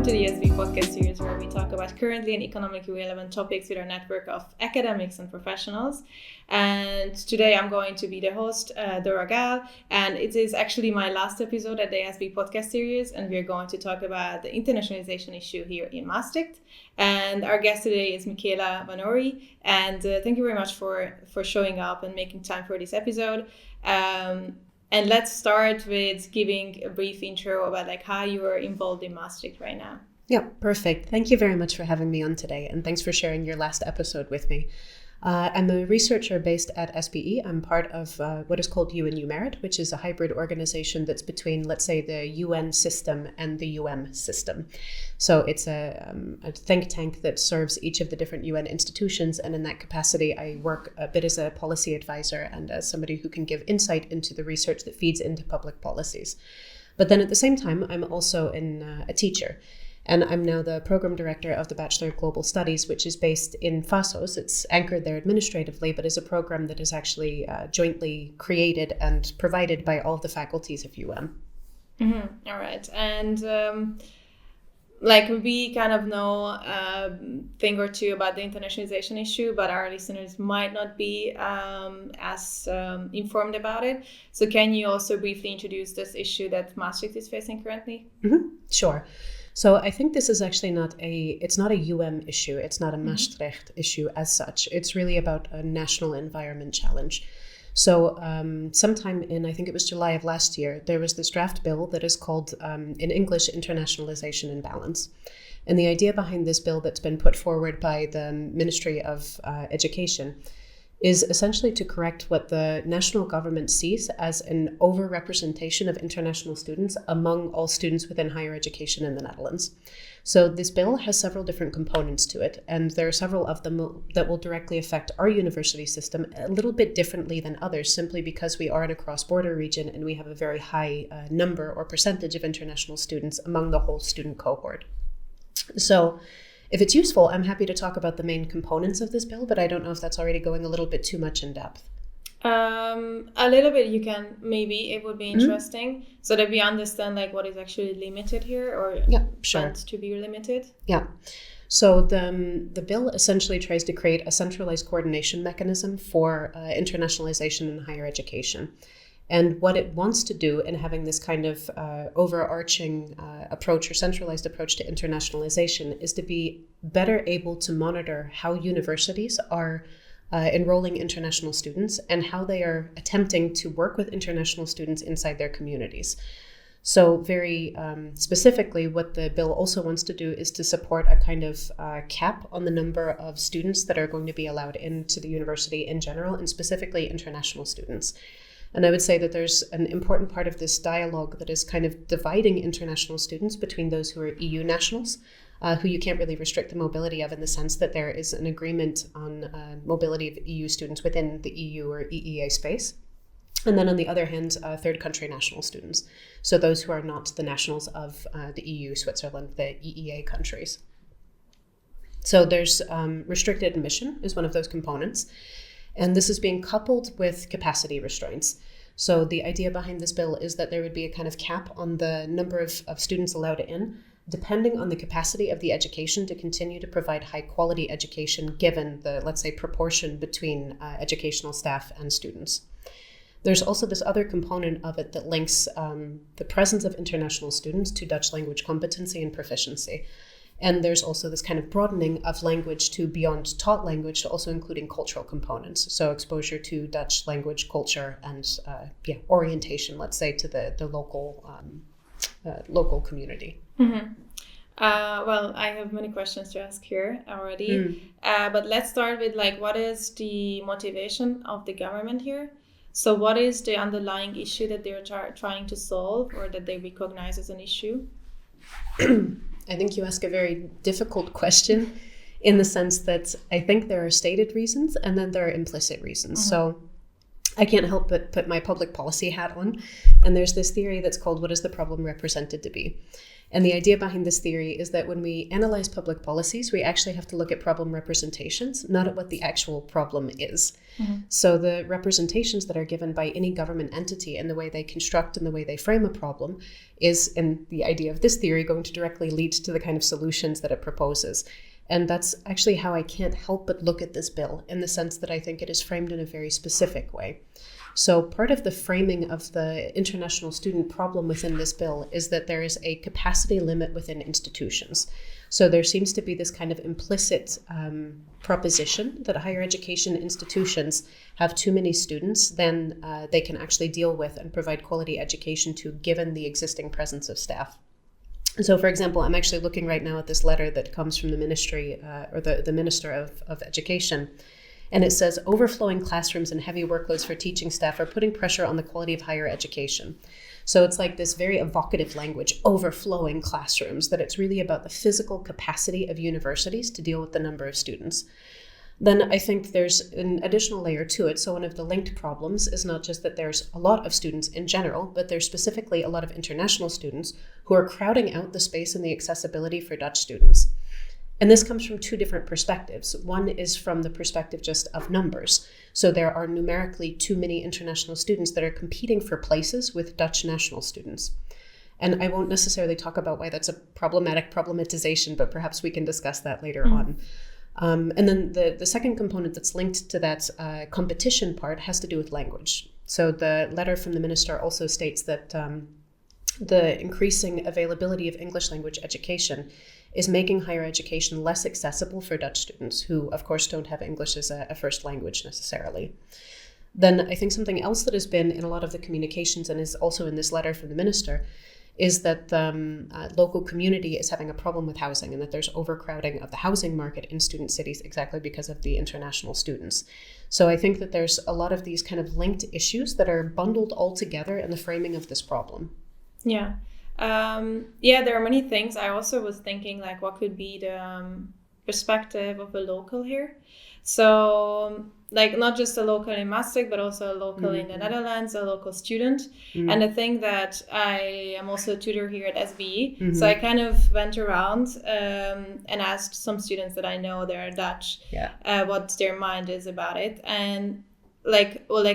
to the SBE podcast series where we talk about currently and economically relevant topics with our network of academics and professionals. And today I'm going to be the host, Dóra Gal, and it is actually my last episode at the SBE podcast series, and we're going to talk about the internationalization issue here in Maastricht. And our guest today is Michaella Vanore, and thank you very much for showing up and making time for this episode. And let's start with giving a brief intro about how you are involved in Maastricht right now. Yeah, perfect. Thank you very much for having me on today, and thanks for sharing your last episode with me. I'm a researcher based at SBE. I'm part of what is called UN UMerit, which is a hybrid organization that's between, let's say, the UN system and the system. So it's a think tank that serves each of the different UN institutions. And in that capacity, I work a bit as a policy advisor and as somebody who can give insight into the research that feeds into public policies. But then at the same time, I'm also a teacher. And I'm now the program director of the Bachelor Global Studies, which is based in Fasos. It's anchored there administratively, but is a program that is actually jointly created and provided by all of the faculties of UM. Mm-hmm. All right. And we kind of know a thing or two about the internationalization issue, but our listeners might not be as informed about it. So can you also briefly introduce this issue that Maastricht is facing currently? Mm-hmm. Sure. So I think this is actually it's not a UM issue. It's not a Maastricht issue as such. It's really about a national environment challenge. So sometime in, I think it was July of last year, there was this draft bill that is called, in English, Internationalisation and Balance. And the idea behind this bill that's been put forward by the Ministry of Education is essentially to correct what the national government sees as an overrepresentation of international students among all students within higher education in the Netherlands. So this bill has several different components to it, and there are several of them that will directly affect our university system a little bit differently than others, simply because we are in a cross-border region and we have a very high number or percentage of international students among the whole student cohort. So if it's useful, I'm happy to talk about the main components of this bill, but I don't know if that's already going a little bit too much in depth. A little bit you can, maybe it would be interesting so that we understand what is actually limited here or meant to be limited. Yeah. So the bill essentially tries to create a centralized coordination mechanism for internationalization in higher education. And what it wants to do in having this kind of overarching approach or centralized approach to internationalization is to be better able to monitor how universities are enrolling international students and how they are attempting to work with international students inside their communities. So very specifically, what the bill also wants to do is to support a kind of cap on the number of students that are going to be allowed into the university in general, and specifically international students. And I would say that there's an important part of this dialogue that is kind of dividing international students between those who are EU nationals, who you can't really restrict the mobility of in the sense that there is an agreement on mobility of EU students within the EU or EEA space. And then on the other hand, third country national students. So those who are not the nationals of the EU, Switzerland, the EEA countries. So there's restricted admission is one of those components. And this is being coupled with capacity restraints. So the idea behind this bill is that there would be a kind of cap on the number of students allowed in, depending on the capacity of the education to continue to provide high quality education, given the, let's say, proportion between educational staff and students. There's also this other component of it that links the presence of international students to Dutch language competency and proficiency. And there's also this kind of broadening of language to beyond taught language to also including cultural components. So exposure to Dutch language, culture, and orientation, let's say, to the local community. Mm-hmm. Well, I have many questions to ask here already. But let's start with what is the motivation of the government here? So what is the underlying issue that they're trying to solve or that they recognize as an issue? I think you ask a very difficult question in the sense that I think there are stated reasons and then there are implicit reasons. So I can't help but put my public policy hat on. And there's this theory that's called, what is the problem represented to be? And the idea behind this theory is that when we analyze public policies, we actually have to look at problem representations, not at what the actual problem is. Mm-hmm. So the representations that are given by any government entity and the way they construct and the way they frame a problem is, in the idea of this theory, going to directly lead to the kind of solutions that it proposes. And that's actually how I can't help but look at this bill, in the sense that I think it is framed in a very specific way. So part of the framing of the international student problem within this bill is that there is a capacity limit within institutions. So there seems to be this kind of implicit proposition that higher education institutions have too many students than they can actually deal with and provide quality education to, given the existing presence of staff. So, for example, I'm actually looking right now at this letter that comes from the ministry or the Minister of Education. And it says, overflowing classrooms and heavy workloads for teaching staff are putting pressure on the quality of higher education. So it's like this very evocative language, overflowing classrooms, that it's really about the physical capacity of universities to deal with the number of students. Then I think there's an additional layer to it. So one of the linked problems is not just that there's a lot of students in general, but there's specifically a lot of international students who are crowding out the space and the accessibility for Dutch students. And this comes from two different perspectives. One is from the perspective just of numbers. So there are numerically too many international students that are competing for places with Dutch national students. And I won't necessarily talk about why that's a problematization, but perhaps we can discuss that later on. And then the second component that's linked to that competition part has to do with language. So the letter from the minister also states that the increasing availability of English language education is making higher education less accessible for Dutch students who, of course, don't have English as a first language necessarily. Then I think something else that has been in a lot of the communications and is also in this letter from the minister is that the local community is having a problem with housing and that there's overcrowding of the housing market in student cities exactly because of the international students. So I think that there's a lot of these kind of linked issues that are bundled all together in the framing of this problem. Yeah. There are many things. I also was thinking, like, what could be the perspective of a local here? So, like, not just a local in Maastricht, but also a local in the Netherlands, a local student. And I think that I am also a tutor here at SBE. So I kind of went around and asked some students that I know that are Dutch what their mind is about it. And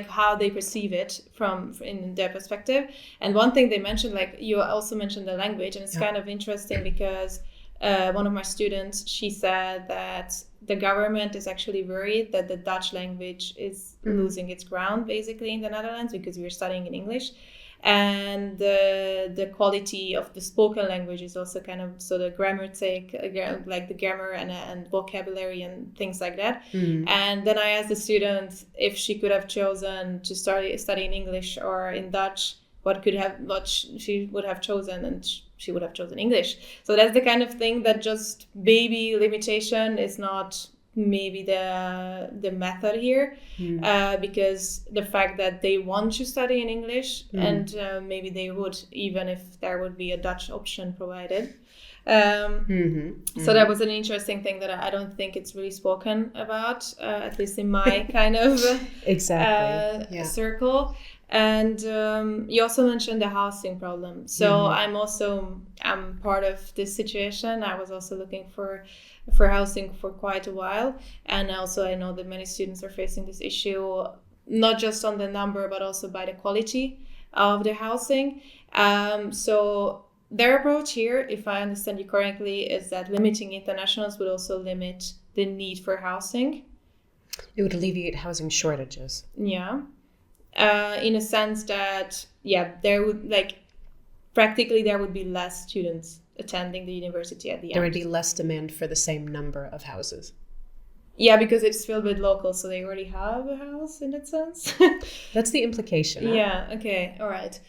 how they perceive it from in their perspective. And one thing they mentioned, like you also mentioned the language, and it's kind of interesting because one of my students, she said that the government is actually worried that the Dutch language is losing its ground basically in the Netherlands because we're studying in English. And the quality of the spoken language is also kind of, so the grammar like the grammar and vocabulary and things like that. And then I asked the student if she could have chosen to study in English or in Dutch, what she would have chosen, and she would have chosen English. So that's the kind of thing that just maybe limitation is not maybe the method here, because the fact that they want to study in English and maybe they would, even if there would be a Dutch option provided. So that was an interesting thing that I don't think it's really spoken about, at least in my kind of circle. And you also mentioned the housing problem. So I'm part of this situation. I was also looking for housing for quite a while. And also I know that many students are facing this issue, not just on the number, but also by the quality of the housing. So their approach here, if I understand you correctly, is that limiting internationals would also limit the need for housing. It would alleviate housing shortages. Yeah. In a sense that, there would practically there would be less students attending the university at the end. There would be less demand for the same number of houses. Yeah, because it's filled with locals, so they already have a house in that sense. That's the implication. Huh? Yeah, okay, all right.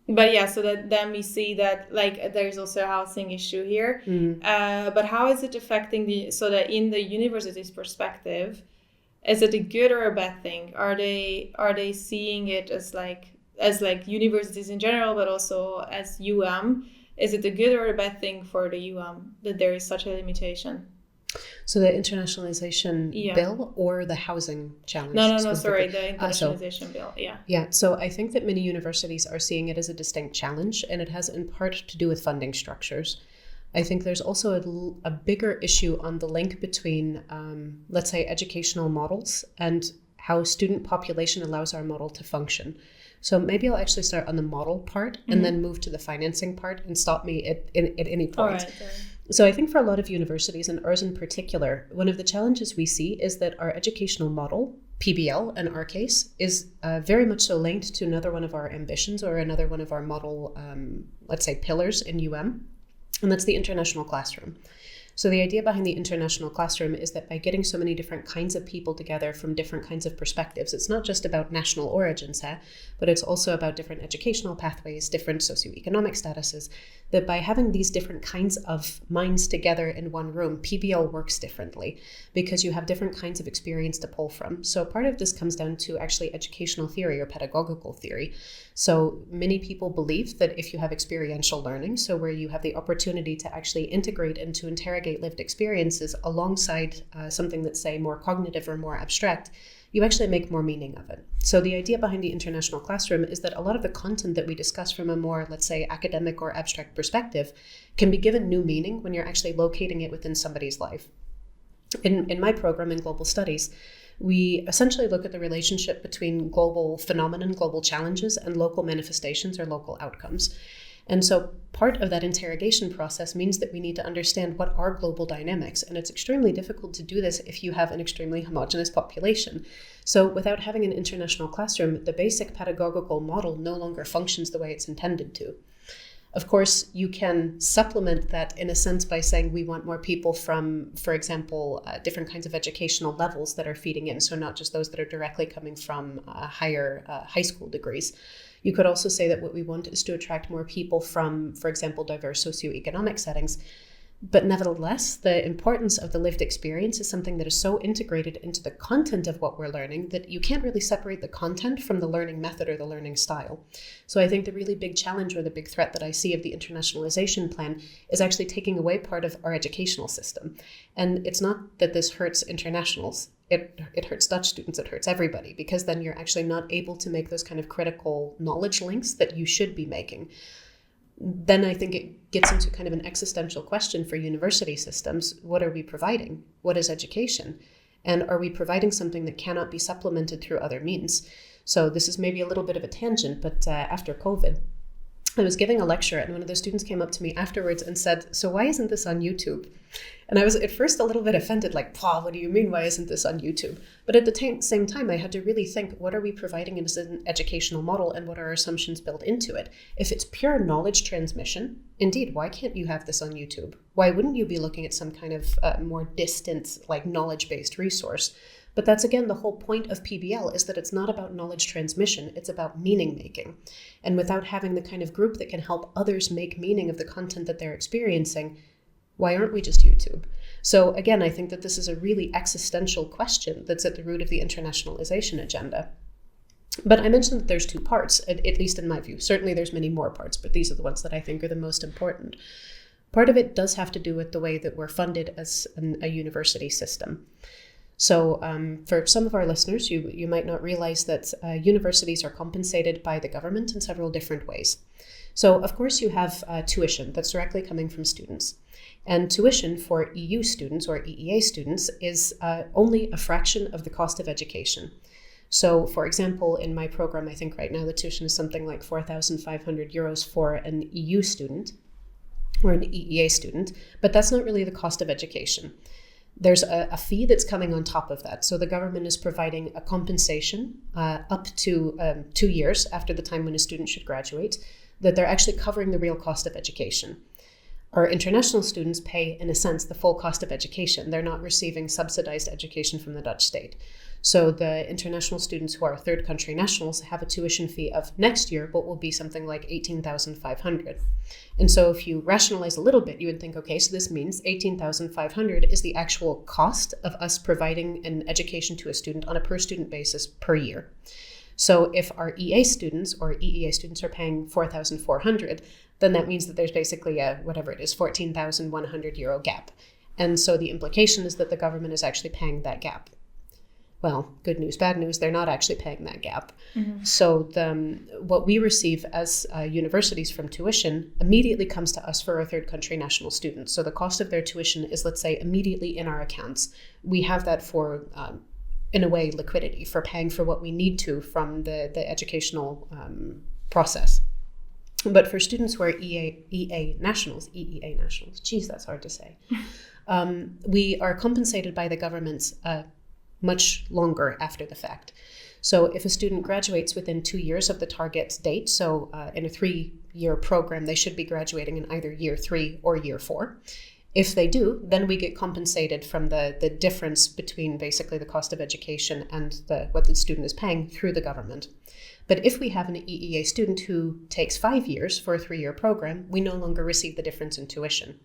But so that then we see that there's also a housing issue here. But how is it affecting so that in the university's perspective, is it a good or a bad thing? Are they seeing it as universities in general, but also as UM? Is it a good or a bad thing for the UM that there is such a limitation? So the internationalization bill or the housing challenge? No, sorry, the internationalization bill, Yeah, so I think that many universities are seeing it as a distinct challenge, and it has in part to do with funding structures. I think there's also a bigger issue on the link between, let's say, educational models and how student population allows our model to function. So maybe I'll actually start on the model part and then move to the financing part, and stop me at any point. All right. So I think for a lot of universities, and ours in particular, one of the challenges we see is that our educational model, PBL in our case, is very much so linked to another one of our ambitions or another one of our model, let's say, pillars in UM, and that's the international classroom. So the idea behind the international classroom is that by getting so many different kinds of people together from different kinds of perspectives, it's not just about national origins, but it's also about different educational pathways, different socioeconomic statuses, that by having these different kinds of minds together in one room, PBL works differently because you have different kinds of experience to pull from. So part of this comes down to actually educational theory or pedagogical theory. So many people believe that if you have experiential learning, so where you have the opportunity to actually integrate and to interrogate lived experiences alongside something that's, say, more cognitive or more abstract, you actually make more meaning of it. So the idea behind the international classroom is that a lot of the content that we discuss from a more, let's say, academic or abstract perspective can be given new meaning when you're actually locating it within somebody's life. In my program in Global Studies, we essentially look at the relationship between global phenomenon, global challenges, and local manifestations or local outcomes. And so part of that interrogation process means that we need to understand what are global dynamics. And it's extremely difficult to do this if you have an extremely homogeneous population. So without having an international classroom, the basic pedagogical model no longer functions the way it's intended to. Of course, you can supplement that in a sense by saying we want more people from, for example, different kinds of educational levels that are feeding in. So not just those that are directly coming from higher high school degrees. You could also say that what we want is to attract more people from, for example, diverse socioeconomic settings. But nevertheless, the importance of the lived experience is something that is so integrated into the content of what we're learning that you can't really separate the content from the learning method or the learning style. So I think the really big challenge or the big threat that I see of the internationalization plan is actually taking away part of our educational system. And it's not that this hurts internationals. It hurts Dutch students, it hurts everybody, because then you're actually not able to make those kind of critical knowledge links that you should be making. Then I think it gets into kind of an existential question for university systems. What are we providing? What is education? And are we providing something that cannot be supplemented through other means? So this is maybe a little bit of a tangent, but after COVID, I was giving a lecture and one of the students came up to me afterwards and said, "So why isn't this on YouTube?" And I was at first a little bit offended, like, "Paul, what do you mean, why isn't this on YouTube?" But at the same time, I had to really think, what are we providing as an educational model and what are our assumptions built into it? If it's pure knowledge transmission, indeed, why can't you have this on YouTube? Why wouldn't you be looking at some kind of more distant, like knowledge-based resource? But that's, again, the whole point of PBL is that it's not about knowledge transmission, it's about meaning making. And without having the kind of group that can help others make meaning of the content that they're experiencing, why aren't we just YouTube? So again, I think that this is a really existential question that's at the root of the internationalization agenda. But I mentioned that there's two parts, at least in my view. Certainly there's many more parts, but these are the ones that I think are the most important. Part of it does have to do with the way that we're funded as a university system. So for some of our listeners, you might not realize that universities are compensated by the government in several different ways. So of course you have tuition that's directly coming from students. And tuition for EU students or EEA students is only a fraction of the cost of education. So for example, in my program, I think right now the tuition is something like 4,500 euros for an EU student or an EEA student, but that's not really the cost of education. There's a fee that's coming on top of that. So the government is providing a compensation up to 2 years after the time when a student should graduate, that they're actually covering the real cost of education. Our international students pay, in a sense, the full cost of education. They're not receiving subsidized education from the Dutch state. So the international students who are third country nationals have a tuition fee of next year, what will be something like 18,500. And so if you rationalize a little bit, you would think, okay, so this means 18,500 is the actual cost of us providing an education to a student on a per student basis per year. So if our EA students or EEA students are paying 4,400, then that means that there's basically a, whatever it is, 14,100 euro gap. And so the implication is that the government is actually paying that gap. Well, good news, bad news, they're not actually paying that gap. So what we receive as universities from tuition immediately comes to us for our third country national students. So the cost of their tuition is, let's say, immediately in our accounts. We have that for, in a way, liquidity, for paying for what we need to from the educational process. But for students who are EEA nationals, geez, that's hard to say, we are compensated by the government much longer after the fact. So if a student graduates within 2 years of the target date, so in a 3-year program, they should be graduating in either year 3 or year 4. If they do, then we get compensated from the difference between basically the cost of education and what the student is paying through the government. But if we have an EEA student who takes 5 years for a 3-year program, we no longer receive the difference in tuition.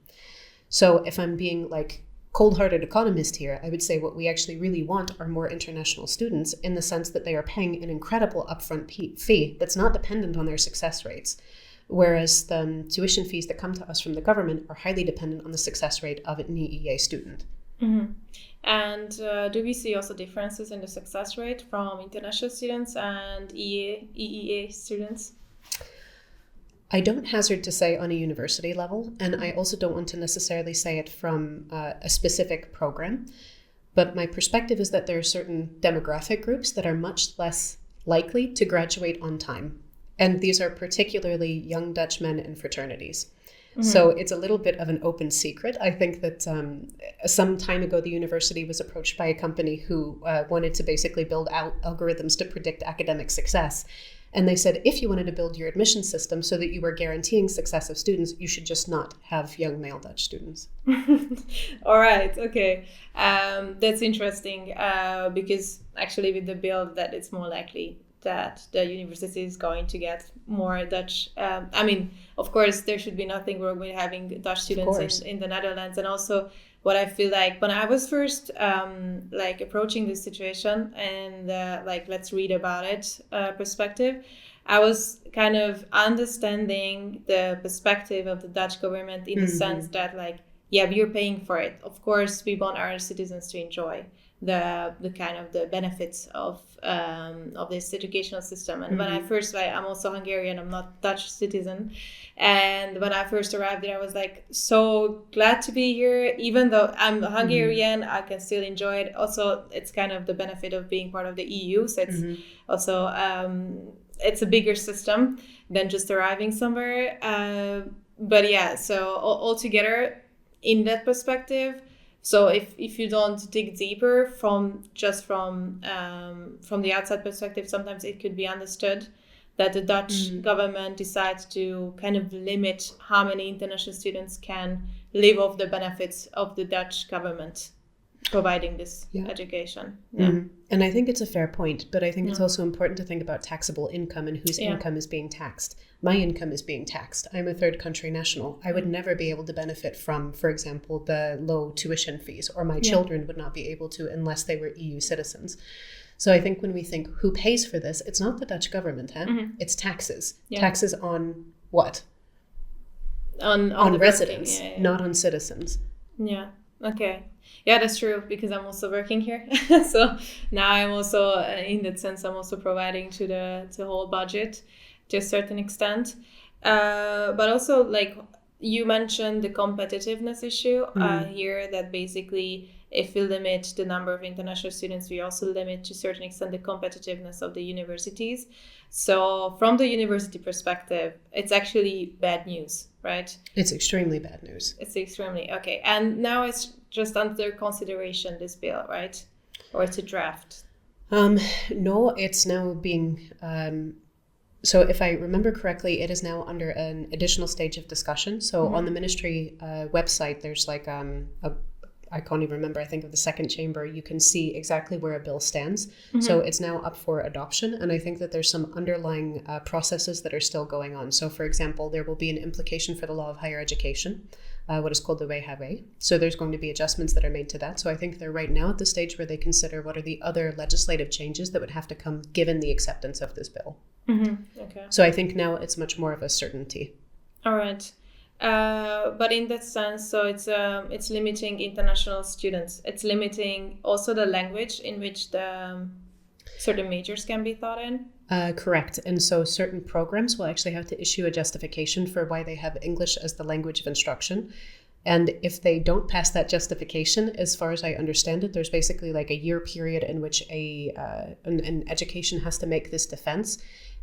So if I'm being like cold-hearted economist here, I would say what we actually really want are more international students, in the sense that they are paying an incredible upfront fee that's not dependent on their success rates. Whereas the tuition fees that come to us from the government are highly dependent on the success rate of an EEA student. And do we see also differences in the success rate from international students and EEA students? I don't hazard to say on a university level, and I also don't want to necessarily say it from a specific program. But my perspective is that there are certain demographic groups that are much less likely to graduate on time. And these are particularly young Dutch men in fraternities. So it's a little bit of an open secret. I think that some time ago, the university was approached by a company who wanted to basically build out algorithms to predict academic success. And they said, if you wanted to build your admission system so that you were guaranteeing success of students, you should just not have young male Dutch students. All right. Okay. That's interesting because actually with the bill that it's more likely that the university is going to get more Dutch. I mean, of course, there should be nothing wrong with having Dutch students in the Netherlands. And also what I feel like when I was first approaching this situation and let's read about it perspective, I was kind of understanding the perspective of the Dutch government in the sense that we are paying for it. Of course, we want our citizens to enjoy the kind of the benefits of this educational system. And when I first, I'm also Hungarian, I'm not Dutch citizen. And when I first arrived there, I was so glad to be here. Even though I'm Hungarian, I can still enjoy it. Also, it's kind of the benefit of being part of the EU. So it's also, it's a bigger system than just arriving somewhere. But yeah, so altogether in that perspective, so if you don't dig deeper from the outside perspective, sometimes it could be understood that the Dutch government decides to kind of limit how many international students can live off the benefits of the Dutch government providing this education. And I think it's a fair point, but I think it's also important to think about taxable income and whose income is being taxed. My income is being taxed. I'm a third country national. I would never be able to benefit from, for example, the low tuition fees, or my children would not be able to unless they were EU citizens. So I think when we think who pays for this, it's not the Dutch government, it's taxes. Taxes on what? On residents, not on citizens. Yeah. Okay. Yeah, that's true, because I'm also working here. So now I'm also, in that sense, I'm also providing to the whole budget to a certain extent. But also, you mentioned the competitiveness issue here, that basically if we limit the number of international students, we also limit to a certain extent the competitiveness of the universities. So from the university perspective, it's actually bad news, right? It's extremely bad news. It's extremely, okay. And now it's just under consideration, this bill, right? Or it's a draft? No, it's now being... So if I remember correctly, it is now under an additional stage of discussion. So on the ministry website, there's I can't even remember, I think of the second chamber, you can see exactly where a bill stands. So it's now up for adoption. And I think that there's some underlying processes that are still going on. So for example, there will be an implication for the law of higher education, what is called the WHW. So there's going to be adjustments that are made to that. So I think they're right now at the stage where they consider what are the other legislative changes that would have to come given the acceptance of this bill. Okay. So I think now it's much more of a certainty. All right. But in that sense, so it's limiting international students. It's limiting also the language in which the certain majors can be taught in. Correct. And so certain programs will actually have to issue a justification for why they have English as the language of instruction. And if they don't pass that justification, as far as I understand it, there's basically like a year period in which an education has to make this defense.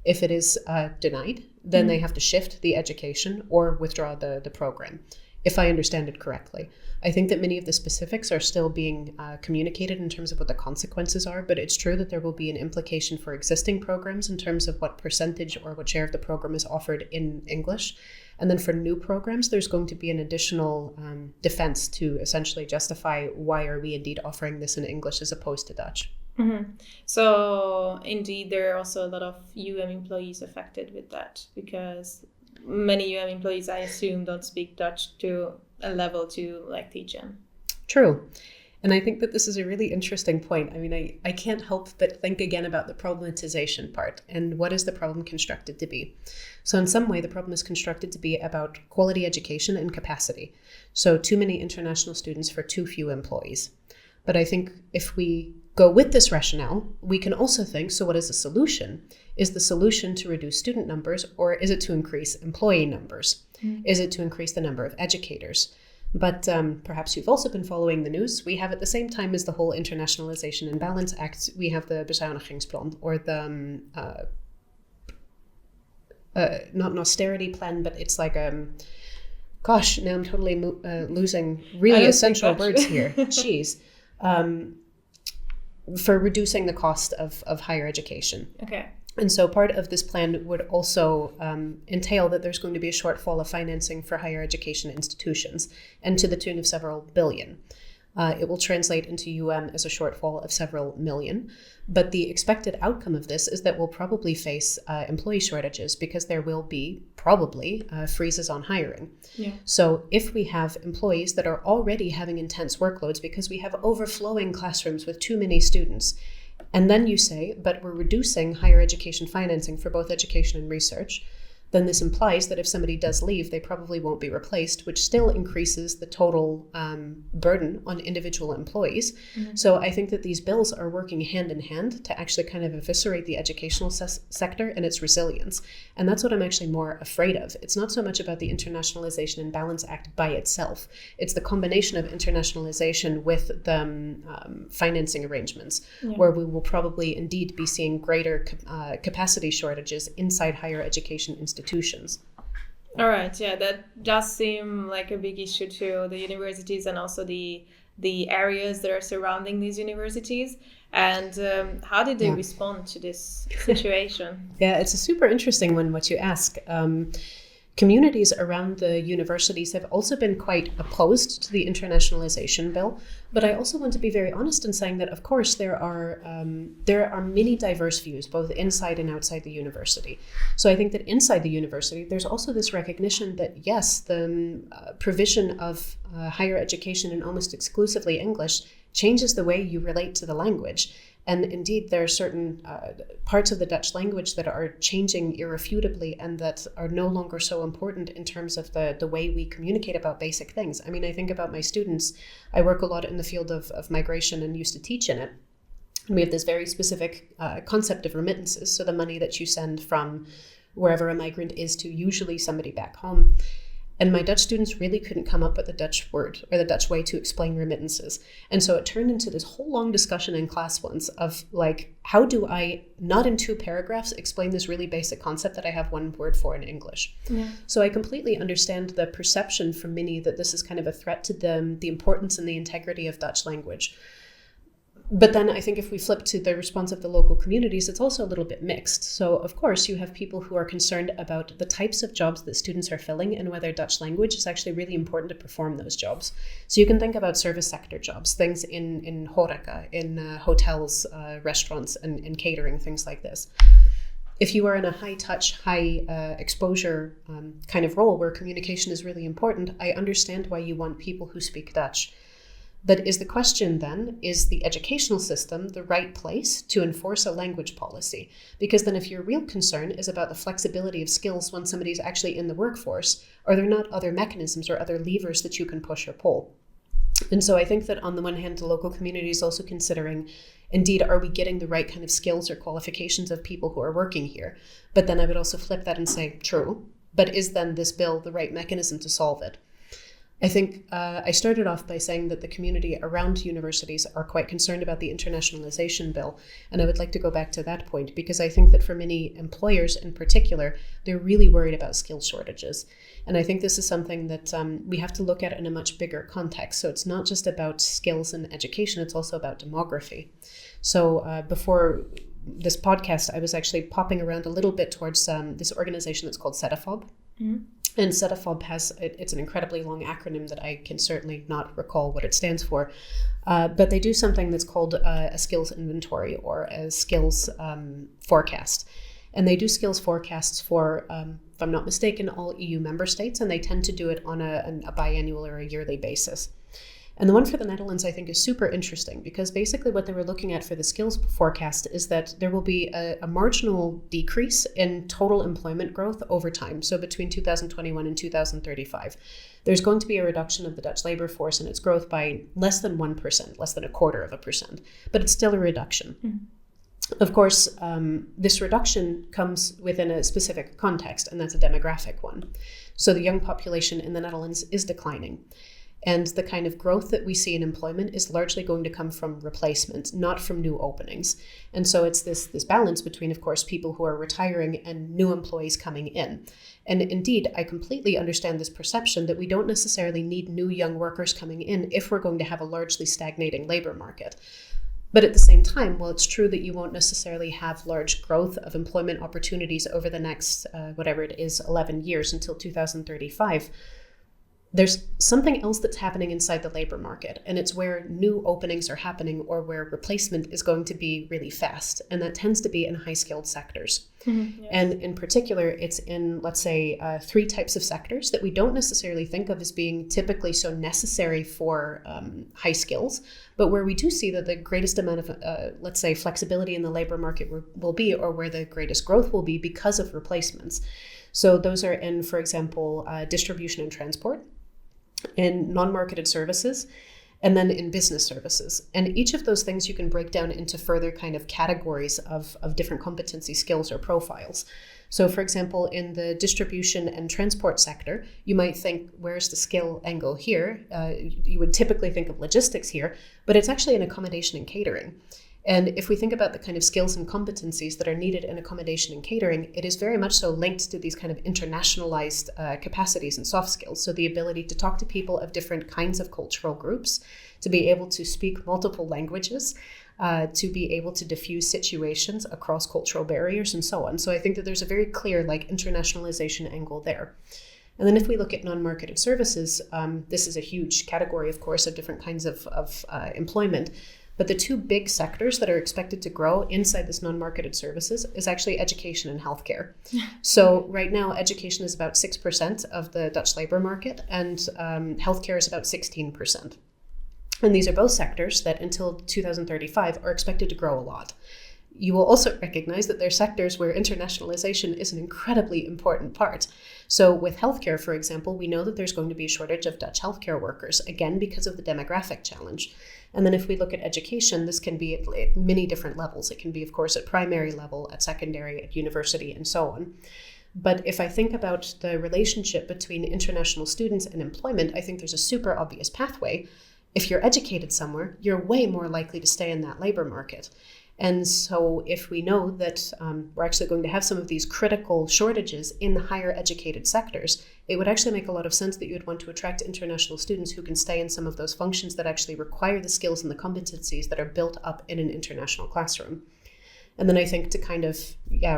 If it is denied, then they have to shift the education or withdraw the program, if I understand it correctly. I think that many of the specifics are still being communicated in terms of what the consequences are, but it's true that there will be an implication for existing programs in terms of what percentage or what share of the program is offered in English. And then for new programs, there's going to be an additional defense to essentially justify why are we indeed offering this in English as opposed to Dutch. Mm-hmm. So indeed, there are also a lot of UM employees affected with that, because many UM employees, I assume, don't speak Dutch to a level to like teach them. True. And I think that this is a really interesting point. I mean, I can't help but think again about the problematization part and what is the problem constructed to be. So in some way, the problem is constructed to be about quality education and capacity. So too many international students for too few employees. But I think if we go with this rationale, we can also think, so what is the solution? Is the solution to reduce student numbers, or is it to increase employee numbers? Is it to increase the number of educators? But perhaps you've also been following the news. We have at the same time as the whole Internationalisation and Balance Act, we have the bezuinigingsplan, or the, not an austerity plan, but it's like, gosh, now I'm totally losing really essential words here. Jeez. For reducing the cost of higher education. Okay. And so part of this plan would also entail that there's going to be a shortfall of financing for higher education institutions, and to the tune of several billion. It will translate into as a shortfall of several million. But the expected outcome of this is that we'll probably face employee shortages, because there will be probably freezes on hiring. Yeah. So if we have employees that are already having intense workloads because we have overflowing classrooms with too many students, and then you say, but we're reducing higher education financing for both education and research, then this implies that if somebody does leave, they probably won't be replaced, which still increases the total burden on individual employees. Mm-hmm. So I think that these bills are working hand in hand to actually kind of eviscerate the educational sector and its resilience. And that's what I'm actually more afraid of. It's not so much about the Internationalization and Balance Act by itself. It's the combination of internationalization with the financing arrangements, where we will probably indeed be seeing greater capacity shortages inside higher education institutions. All right, yeah, that does seem like a big issue to the universities and also the areas that are surrounding these universities. And how did they respond to this situation? Yeah, it's a super interesting one, what you ask. Communities around the universities have also been quite opposed to the internationalization bill. But I also want to be very honest in saying that, of course, there are many diverse views, both inside and outside the university. So I think that inside the university, there's also this recognition that, yes, the provision of higher education in almost exclusively English changes the way you relate to the language. And indeed, there are certain parts of the Dutch language that are changing irrefutably and that are no longer so important in terms of the way we communicate about basic things. I mean, I think about my students. I work a lot in the field of migration and used to teach in it. And we have this very specific concept of remittances, so the money that you send from wherever a migrant is to usually somebody back home. And my Dutch students really couldn't come up with a Dutch word or the Dutch way to explain remittances. And so it turned into this whole long discussion in class once of like, how do I, not in 2 paragraphs, explain this really basic concept that I have one word for in English? Yeah. So I completely understand the perception from many that this is kind of a threat to the importance and the integrity of Dutch language. But then I think if we flip to the response of the local communities, it's also a little bit mixed. So of course, you have people who are concerned about the types of jobs that students are filling and whether Dutch language is actually really important to perform those jobs. So you can think about service sector jobs, things in horeca, in hotels, restaurants, and catering, things like this. If you are in a high-touch, high-exposure kind of role where communication is really important, I understand why you want people who speak Dutch. But is the question then, is the educational system the right place to enforce a language policy? Because then if your real concern is about the flexibility of skills when somebody's actually in the workforce, are there not other mechanisms or other levers that you can push or pull? And so I think that on the one hand, the local community is also considering, indeed, are we getting the right kind of skills or qualifications of people who are working here? But then I would also flip that and say, true, but is then this bill the right mechanism to solve it? I think I started off by saying that the community around universities are quite concerned about the internationalization bill. And I would like to go back to that point, because I think that for many employers in particular, they're really worried about skill shortages. And I think this is something that we have to look at in a much bigger context. So it's not just about skills and education, it's also about demography. So before this podcast, I was actually popping around a little bit towards this organization that's called CEDAFOB. Mm-hmm. And CEDAFOB it's an incredibly long acronym that I can certainly not recall what it stands for, but they do something that's called a skills inventory or a skills forecast. And they do skills forecasts for, if I'm not mistaken, all EU member states, and they tend to do it on a biannual or a yearly basis. And the one for the Netherlands, I think, is super interesting because basically what they were looking at for the skills forecast is that there will be a marginal decrease in total employment growth over time. So between 2021 and 2035, there's going to be a reduction of the Dutch labor force and its growth by less than 1%, less than 0.25%, but it's still a reduction. Mm-hmm. Of course, this reduction comes within a specific context, and that's a demographic one. So the young population in the Netherlands is declining. And the kind of growth that we see in employment is largely going to come from replacement, not from new openings. And so it's this balance between, of course, people who are retiring and new employees coming in. And indeed, I completely understand this perception that we don't necessarily need new young workers coming in if we're going to have a largely stagnating labor market. But at the same time, while it's true that you won't necessarily have large growth of employment opportunities over the next, 11 years until 2035, there's something else that's happening inside the labor market, and it's where new openings are happening or where replacement is going to be really fast. And that tends to be in high-skilled sectors. Mm-hmm, yes. And in particular, it's in, let's say, 3 types of sectors that we don't necessarily think of as being typically so necessary for high skills, but where we do see that the greatest amount of, let's say, flexibility in the labor market will be, or where the greatest growth will be because of replacements. So those are in, for example, distribution and transport, in non-marketed services, and then in business services. And each of those things you can break down into further kind of categories of different competency skills or profiles. So for example, in the distribution and transport sector, you might think, where's the skill angle here? You would typically think of logistics here, but it's actually in accommodation and catering. And if we think about the kind of skills and competencies that are needed in accommodation and catering, it is very much so linked to these kind of internationalized capacities and soft skills. So the ability to talk to people of different kinds of cultural groups, to be able to speak multiple languages, to be able to diffuse situations across cultural barriers and so on. So I think that there's a very clear internationalization angle there. And then if we look at non-marketed services, this is a huge category, of course, of different kinds of employment. But the 2 big sectors that are expected to grow inside this non-marketed services is actually education and healthcare. So right now, education is about 6% of the Dutch labor market, and healthcare is about 16%. And these are both sectors that until 2035 are expected to grow a lot. You will also recognize that there are sectors where internationalization is an incredibly important part. So with healthcare, for example, we know that there's going to be a shortage of Dutch healthcare workers, again, because of the demographic challenge. And then if we look at education, this can be at many different levels. It can be, of course, at primary level, at secondary, at university, and so on. But if I think about the relationship between international students and employment, I think there's a super obvious pathway. If you're educated somewhere, you're way more likely to stay in that labor market. And so if we know that we're actually going to have some of these critical shortages in higher educated sectors, it would actually make a lot of sense that you would want to attract international students who can stay in some of those functions that actually require the skills and the competencies that are built up in an international classroom. And then I think to kind of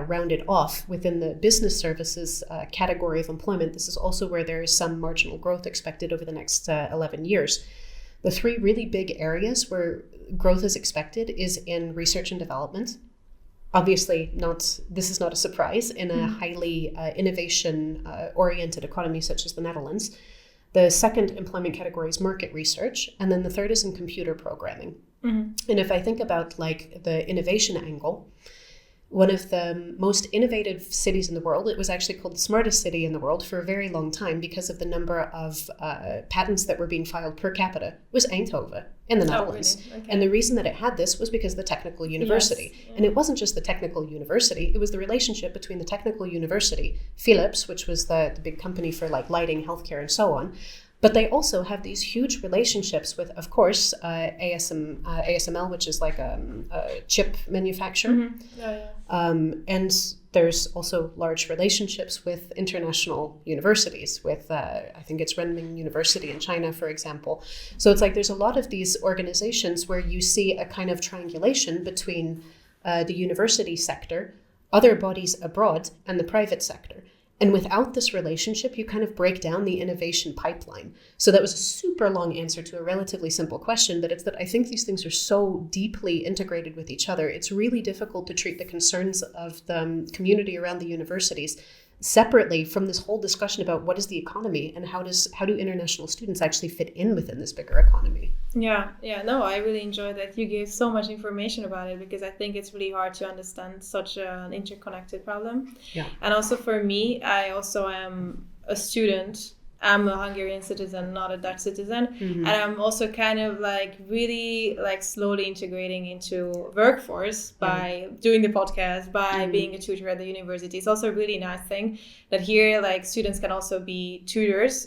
round it off within the business services category of employment, this is also where there is some marginal growth expected over the next 11 years. The 3 really big areas where growth is expected is in research and development. Obviously, this is not a surprise in a highly innovation-oriented economy such as the Netherlands. The second employment category is market research. And then the third is in computer programming. And if I think about like the innovation angle, one of the most innovative cities in the world, it was actually called the smartest city in the world for a very long time because of the number of patents that were being filed per capita, was Eindhoven in the Netherlands. Really? Okay. And the reason that it had this was because of the technical university. Yes. Yeah. And it wasn't just the technical university, it was the relationship between the technical university, Philips, which was the big company for like lighting, healthcare, and so on. But they also have these huge relationships with, of course, ASML, which is like a chip manufacturer. And there's also large relationships with international universities, with, I think it's Renmin University in China, for example. So it's like there's a lot of these organizations where you see a kind of triangulation between the university sector, other bodies abroad, and the private sector. And without this relationship, you kind of break down the innovation pipeline. So that was a super long answer to a relatively simple question, but it's that I think these things are so deeply integrated with each other. It's really difficult to treat the concerns of the community around the universities separately from this whole discussion about what is the economy and how do international students actually fit in within this bigger economy. No, I really enjoyed that you gave so much information about it, because I think it's really hard to understand such an interconnected problem. And also for me, I also am a student. I'm a Hungarian citizen, not a Dutch citizen. And I'm also kind of like really like slowly integrating into workforce by doing the podcast, by being a tutor at the university. It's also a really nice thing that here like students can also be tutors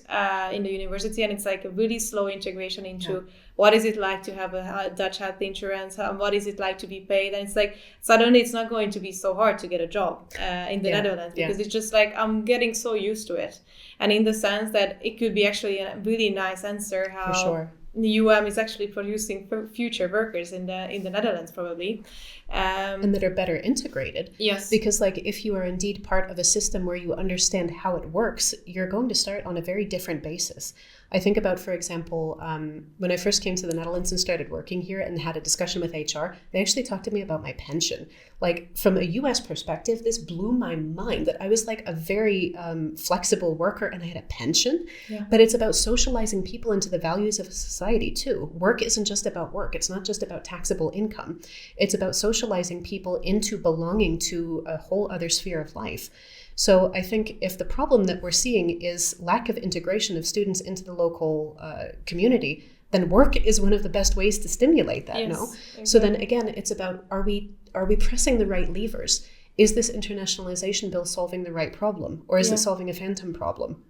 in the university, and it's like a really slow integration into what is it like to have a Dutch health insurance, what is it like to be paid, and it's like suddenly it's not going to be so hard to get a job in the Netherlands, because it's just like I'm getting so used to it. And in the sense that it could be actually a really nice answer how the UM is actually producing future workers in the Netherlands, probably. And that are better integrated. Yes. Because like if you are indeed part of a system where you understand how it works, you're going to start on a very different basis. I think about, for example, when I first came to the Netherlands and started working here and had a discussion with HR, they actually talked to me about my pension. Like from a US perspective, this blew my mind that I was like a very flexible worker and I had a pension. But it's about socializing people into the values of a society too. Work isn't just about work. It's not just about taxable income. It's about socializing people into belonging to a whole other sphere of life. So I think if the problem that we're seeing is lack of integration of students into the local community, then work is one of the best ways to stimulate that, no? Exactly. So then again, it's about, are we pressing the right levers? Is this internationalization bill solving the right problem? Or is it solving a phantom problem?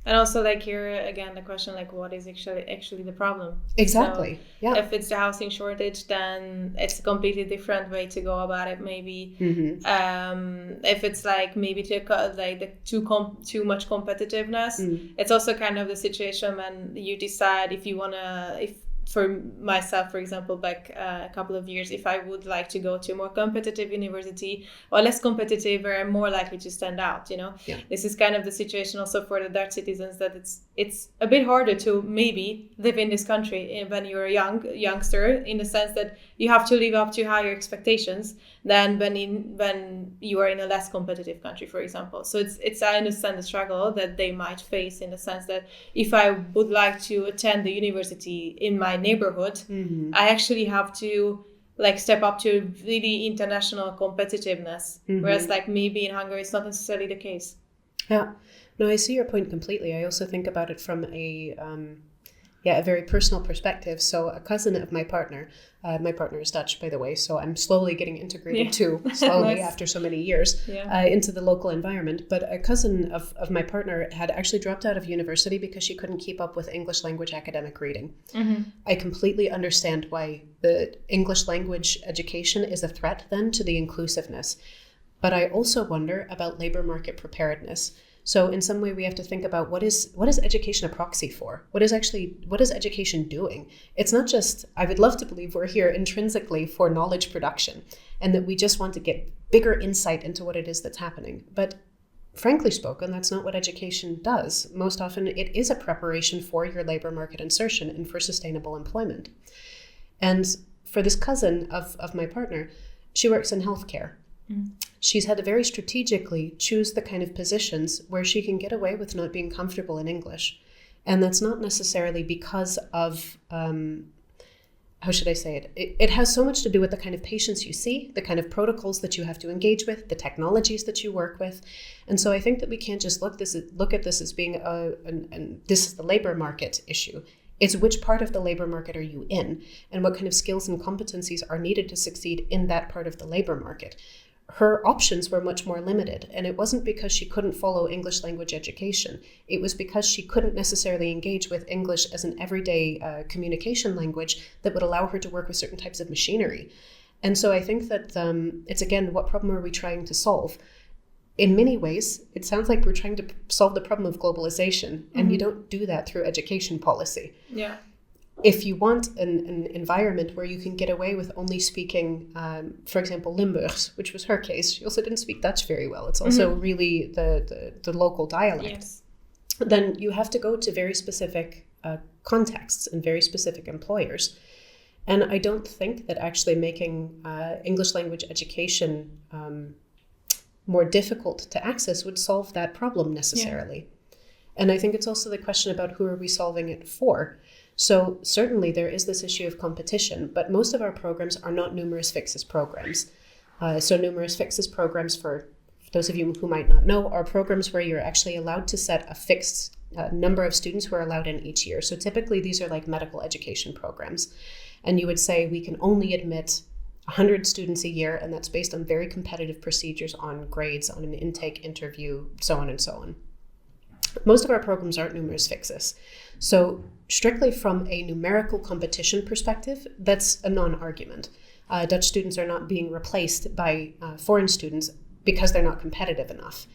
And also like here again the question like what is actually the problem? Exactly. So if it's the housing shortage, then it's a completely different way to go about it maybe. If it's like maybe too much competitiveness, it's also kind of the situation when you decide if you wanna, for myself, for example, back a couple of years, if I would like to go to a more competitive university or less competitive, where I'm more likely to stand out, you know. This is kind of the situation also for the Dutch citizens, that it's a bit harder to maybe live in this country when you're a youngster, in the sense that you have to live up to higher expectations than when you are in a less competitive country, for example. So it's I understand the struggle that they might face, in the sense that if I would like to attend the university in my neighborhood, I actually have to like step up to really international competitiveness, whereas like maybe in Hungary it's not necessarily the case. No, I see your point completely. I also think about it from a very personal perspective. So a cousin of my partner is Dutch, by the way, so I'm slowly getting integrated too, slowly nice. After so many years, into the local environment. But a cousin of my partner had actually dropped out of university because she couldn't keep up with English language academic reading. I completely understand why the English language education is a threat then to the inclusiveness. But I also wonder about labor market preparedness. So in some way we have to think about what is education a proxy for? What is education doing? It's not just, I would love to believe we're here intrinsically for knowledge production and that we just want to get bigger insight into what it is that's happening. But frankly spoken, that's not what education does. Most often it is a preparation for your labor market insertion and for sustainable employment. And for this cousin of my partner, she works in healthcare. She's had to very strategically choose the kind of positions where she can get away with not being comfortable in English. And that's not necessarily because of, how should I say it? It has so much to do with the kind of patients you see, the kind of protocols that you have to engage with, the technologies that you work with. And so I think that we can't just look at this as being this is the labor market issue. It's which part of the labor market are you in, and what kind of skills and competencies are needed to succeed in that part of the labor market. Her options were much more limited, and it wasn't because she couldn't follow English language education. It was because she couldn't necessarily engage with English as an everyday communication language that would allow her to work with certain types of machinery. And so I think that it's, again, what problem are we trying to solve? In many ways, it sounds like we're trying to solve the problem of globalization, and you don't do that through education policy. Yeah. If you want an environment where you can get away with only speaking, for example, Limburgs, which was her case, she also didn't speak Dutch very well. It's also really the local dialect. Yes. Then you have to go to very specific contexts and very specific employers. And I don't think that actually making English language education more difficult to access would solve that problem necessarily. Yeah. And I think it's also the question about who are we solving it for. So certainly there is this issue of competition, but most of our programs are not numerus fixus programs. So numerus fixus programs, for those of you who might not know, are programs where you're actually allowed to set a fixed number of students who are allowed in each year. So typically these are like medical education programs. And you would say we can only admit 100 students a year, and that's based on very competitive procedures on grades, on an intake interview, so on and so on. Most of our programs aren't numerus fixus. So strictly from a numerical competition perspective, that's a non-argument. Dutch students are not being replaced by foreign students because they're not competitive enough.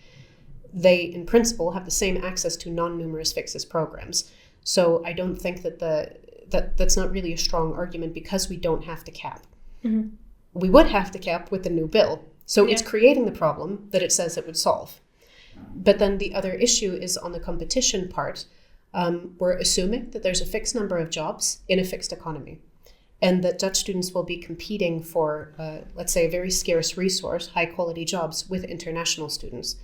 They, in principle, have the same access to non-numerus fixus programs. So I don't think that's not really a strong argument because we don't have to cap. Mm-hmm. We would have to cap with the new bill. So it's creating the problem that it says it would solve. But then the other issue is on the competition part. We're assuming that there's a fixed number of jobs in a fixed economy, and that Dutch students will be competing for, let's say, a very scarce resource, high quality jobs with international students.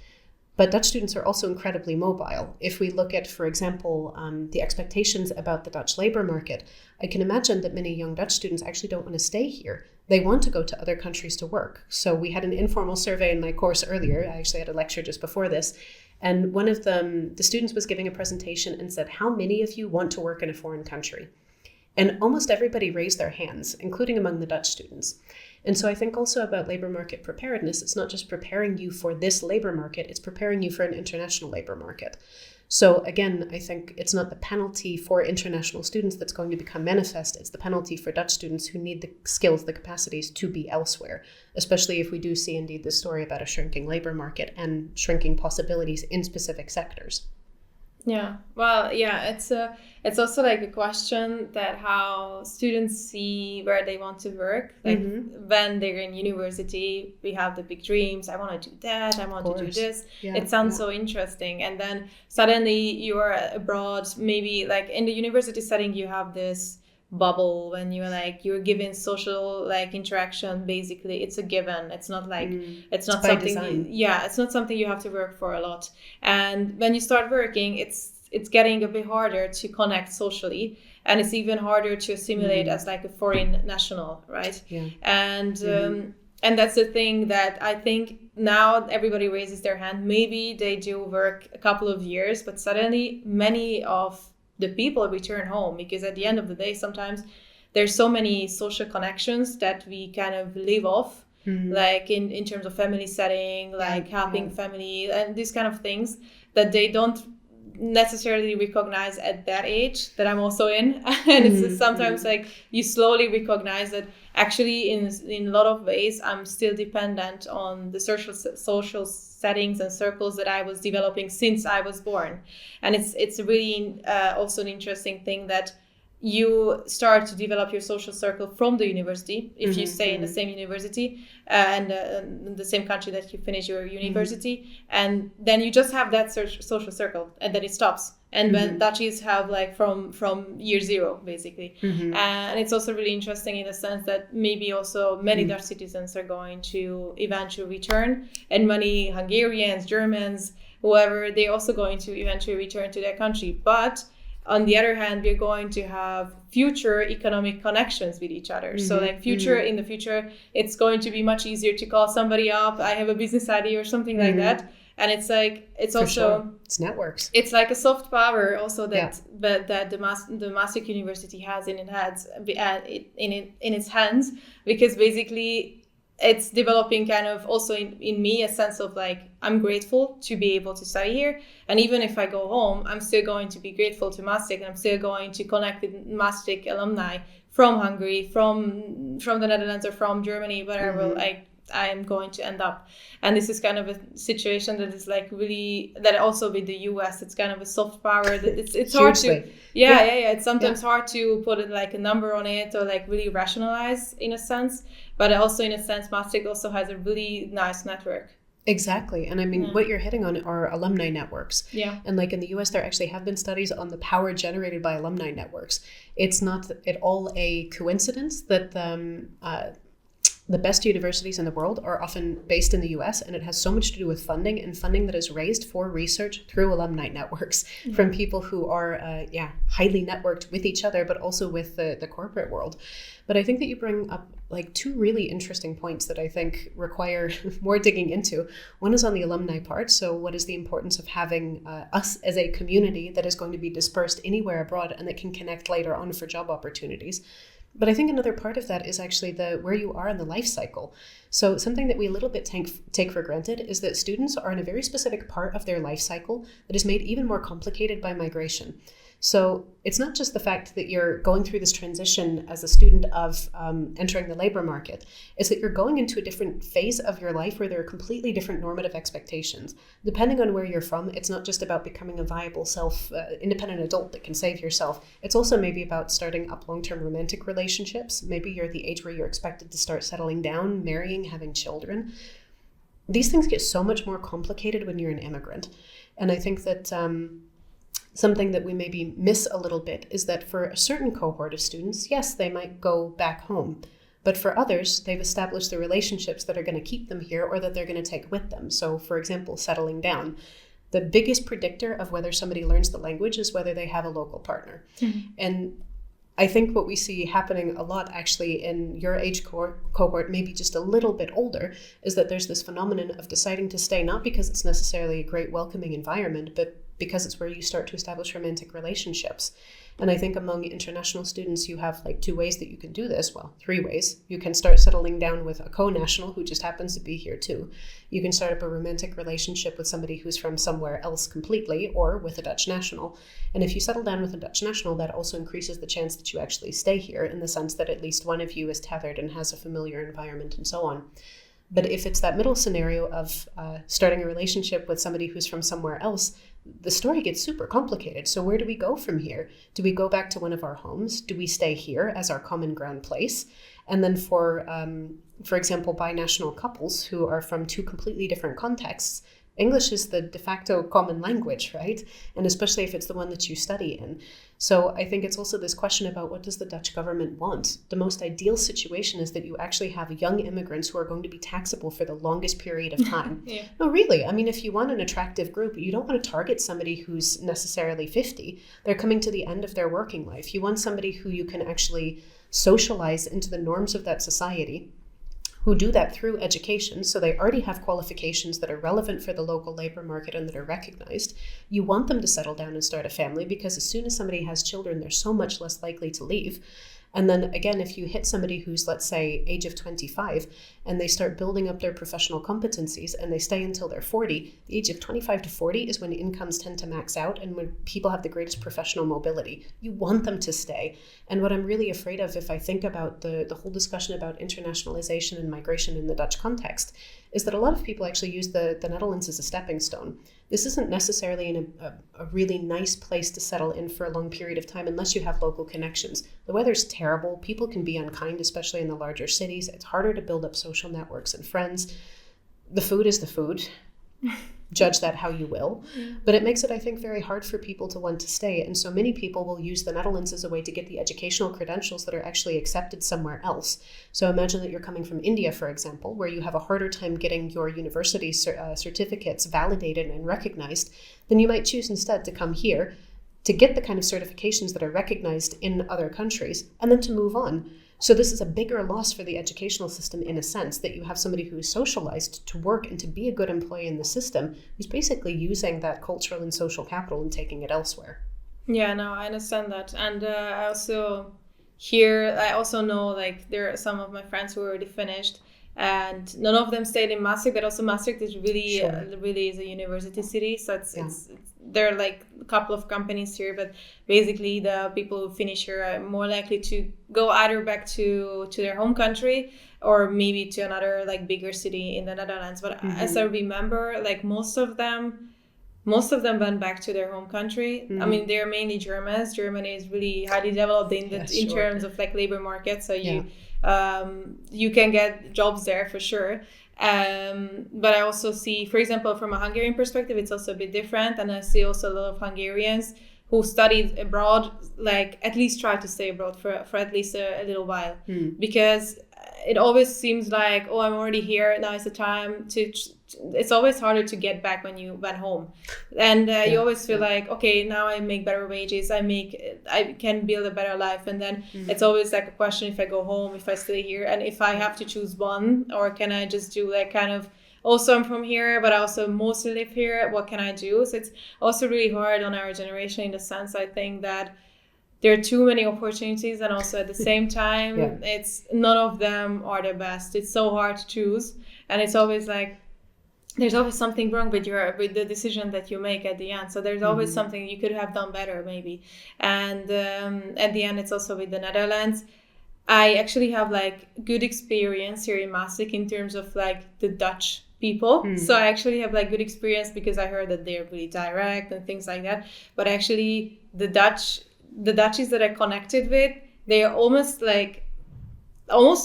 But Dutch students are also incredibly mobile. If we look at, for example, the expectations about the Dutch labor market, I can imagine that many young Dutch students actually don't want to stay here. They want to go to other countries to work. So we had an informal survey in my course earlier. I actually had a lecture just before this. And one of them, the students was giving a presentation and said, how many of you want to work in a foreign country? And almost everybody raised their hands, including among the Dutch students. And so I think also about labor market preparedness, it's not just preparing you for this labor market, it's preparing you for an international labor market. So again, I think it's not the penalty for international students that's going to become manifest, it's the penalty for Dutch students who need the skills, the capacities to be elsewhere, especially if we do see indeed this story about a shrinking labor market and shrinking possibilities in specific sectors. Yeah, well, yeah, it's also like a question that how students see where they want to work. Like when they're in university, we have the big dreams. I want to do that. I want to do this. Yeah, it sounds so interesting. And then suddenly you are abroad, maybe like in the university setting, you have this bubble when you're given social like interaction. Basically it's a given. It's not like it's not something it's not something you have to work for a lot. And when you start working, it's getting a bit harder to connect socially, and it's even harder to assimilate as like a foreign national, right? And that's the thing that I think now everybody raises their hand. Maybe they do work a couple of years, but suddenly many of the people return home, because at the end of the day, sometimes there's so many social connections that we kind of live off, like in terms of family setting, like helping family and these kind of things that they don't necessarily recognize at that age that I'm also in. And it's sometimes like you slowly recognize that actually in a lot of ways I'm still dependent on the social settings and circles that I was developing since I was born. And it's really also an interesting thing that you start to develop your social circle from the university if you stay in the same university and in the same country that you finish your university, and then you just have that social circle, and then it stops. And when Dutchies have like from year zero basically, and it's also really interesting in the sense that maybe also many Dutch citizens are going to eventually return, and many Hungarians, Germans, whoever, they're also going to eventually return to their country. But on the other hand, we're going to have future economic connections with each other. So like in the future, it's going to be much easier to call somebody up. I have a business idea or something like that. And it's like, it's For also, sure. It's networks. It's like a soft power also that the Maastricht University has in its hands, because basically it's developing kind of also in me a sense of like, I'm grateful to be able to study here. And even if I go home, I'm still going to be grateful to Maastricht, and I'm still going to connect with Maastricht alumni from Hungary, from the Netherlands, or from Germany, wherever I am going to end up. And this is kind of a situation that is like really, that also with the US, it's kind of a soft power that it's hard to, it's sometimes hard to put it like a number on it or like really rationalize in a sense. But also in a sense, Maastricht also has a really nice network. Exactly. And I mean, what you're hitting on are alumni networks. Yeah. And like in the US, there actually have been studies on the power generated by alumni networks. It's not at all a coincidence that the best universities in the world are often based in the US, and it has so much to do with funding, and funding that is raised for research through alumni networks from people who are highly networked with each other, but also with the corporate world. But I think that you bring up like two really interesting points that I think require more digging into. One is on the alumni part. So what is the importance of having us as a community that is going to be dispersed anywhere abroad and that can connect later on for job opportunities? But I think another part of that is actually where you are in the life cycle. So something that we a little bit take for granted is that students are in a very specific part of their life cycle that is made even more complicated by migration. So it's not just the fact that you're going through this transition as a student of entering the labor market. It's that you're going into a different phase of your life where there are completely different normative expectations. Depending on where you're from, it's not just about becoming a viable independent adult that can save yourself. It's also maybe about starting up long-term romantic relationships. Maybe you're at the age where you're expected to start settling down, marrying, having children. These things get so much more complicated when you're an immigrant. And I think that something that we maybe miss a little bit is that for a certain cohort of students, yes, they might go back home. But for others, they've established the relationships that are going to keep them here or that they're going to take with them. So, for example, settling down. The biggest predictor of whether somebody learns the language is whether they have a local partner. And I think what we see happening a lot actually in your age cohort, maybe just a little bit older, is that there's this phenomenon of deciding to stay, not because it's necessarily a great welcoming environment, but because it's where you start to establish romantic relationships. And I think among international students, you have like 2 ways that you can do this. Well, 3 ways. You can start settling down with a co-national who just happens to be here too. You can start up a romantic relationship with somebody who's from somewhere else completely, or with a Dutch national. And if you settle down with a Dutch national, that also increases the chance that you actually stay here, in the sense that at least one of you is tethered and has a familiar environment and so on. But if it's that middle scenario of starting a relationship with somebody who's from somewhere else, the story gets super complicated. So where do we go from here? Do we go back to one of our homes? Do we stay here as our common ground place? And then for example, binational couples who are from 2 completely different contexts, English is the de facto common language, right? And especially if it's the one that you study in. So I think it's also this question about, what does the Dutch government want? The most ideal situation is that you actually have young immigrants who are going to be taxable for the longest period of time. No, really. I mean, if you want an attractive group, you don't want to target somebody who's necessarily 50. They're coming to the end of their working life. You want somebody who you can actually socialize into the norms of that society, who do that through education. So they already have qualifications that are relevant for the local labor market and that are recognized. You want them to settle down and start a family, because as soon as somebody has children, they're so much less likely to leave. And then again, if you hit somebody who's, let's say, age of 25, and they start building up their professional competencies and they stay until they're 40, the age of 25 to 40 is when incomes tend to max out and when people have the greatest professional mobility. You want them to stay. And what I'm really afraid of, if I think about the whole discussion about internationalization and migration in the Dutch context, is that a lot of people actually use the Netherlands as a stepping stone. This isn't necessarily in a really nice place to settle in for a long period of time unless you have local connections. The weather's terrible. People can be unkind, especially in the larger cities. It's harder to build up social networks and friends. The food is the food. Judge that how you will. But it makes it, I think, very hard for people to want to stay. And so many people will use the Netherlands as a way to get the educational credentials that are actually accepted somewhere else. So imagine that you're coming from India, for example, where you have a harder time getting your university certificates validated and recognized. Then you might choose instead to come here, to get the kind of certifications that are recognized in other countries, and then to move on. So this is a bigger loss for the educational system in a sense, that you have somebody who is socialized to work and to be a good employee in the system, who's basically using that cultural and social capital and taking it elsewhere. Yeah, no, I understand that. And I also know, like, there are some of my friends who already finished, and none of them stayed in Maastricht, but also Maastricht is really, really is a university city. So it's there are like a couple of companies here, but basically the people who finish here are more likely to go either back to their home country or maybe to another like bigger city in the Netherlands. But as I remember, like most of them went back to their home country. I mean, they're mainly Germans. Germany is really highly developed in terms of like labor market. So you can get jobs there for sure. But I also see, for example, from a Hungarian perspective, it's also a bit different. And I see also a lot of Hungarians who studied abroad, like at least try to stay abroad for at least a little while. Because it always seems like, oh, I'm already here, now is the time to... It's always harder to get back when you went home. And you always feel like, okay, now I make better wages, I can build a better life. And then it's always like a question, if I go home, if I stay here, and if I have to choose one, or can I just do like kind of, also I'm from here, but I also mostly live here, what can I do? So it's also really hard on our generation in the sense, I think, that there are too many opportunities, and also at the same time, it's none of them are the best. It's so hard to choose, and it's always like there's always something wrong with the decision that you make at the end. So there's always something you could have done better, maybe. And at the end, it's also with the Netherlands. I actually have like good experience here in Maastricht in terms of like the Dutch people. So I actually have like good experience because I heard that they're really direct and things like that. But actually, the Dutchies that I connected with, they are almost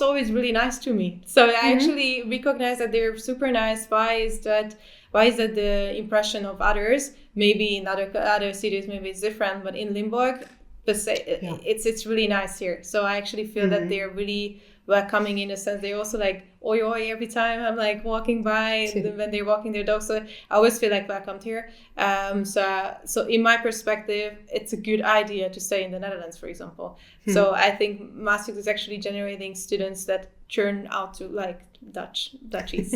always really nice to me. So I actually recognize that they're super nice. Why is that the impression of others? Maybe in other cities, maybe it's different, but in Limburg, it's really nice here. So I actually feel that they're really welcoming in a sense. They also like oi oi every time I'm like walking by when they're walking their dogs. So I always feel like welcomed here. So in my perspective, it's a good idea to stay in the Netherlands, for example. So I think Maastricht is actually generating students that turn out to like Dutchies.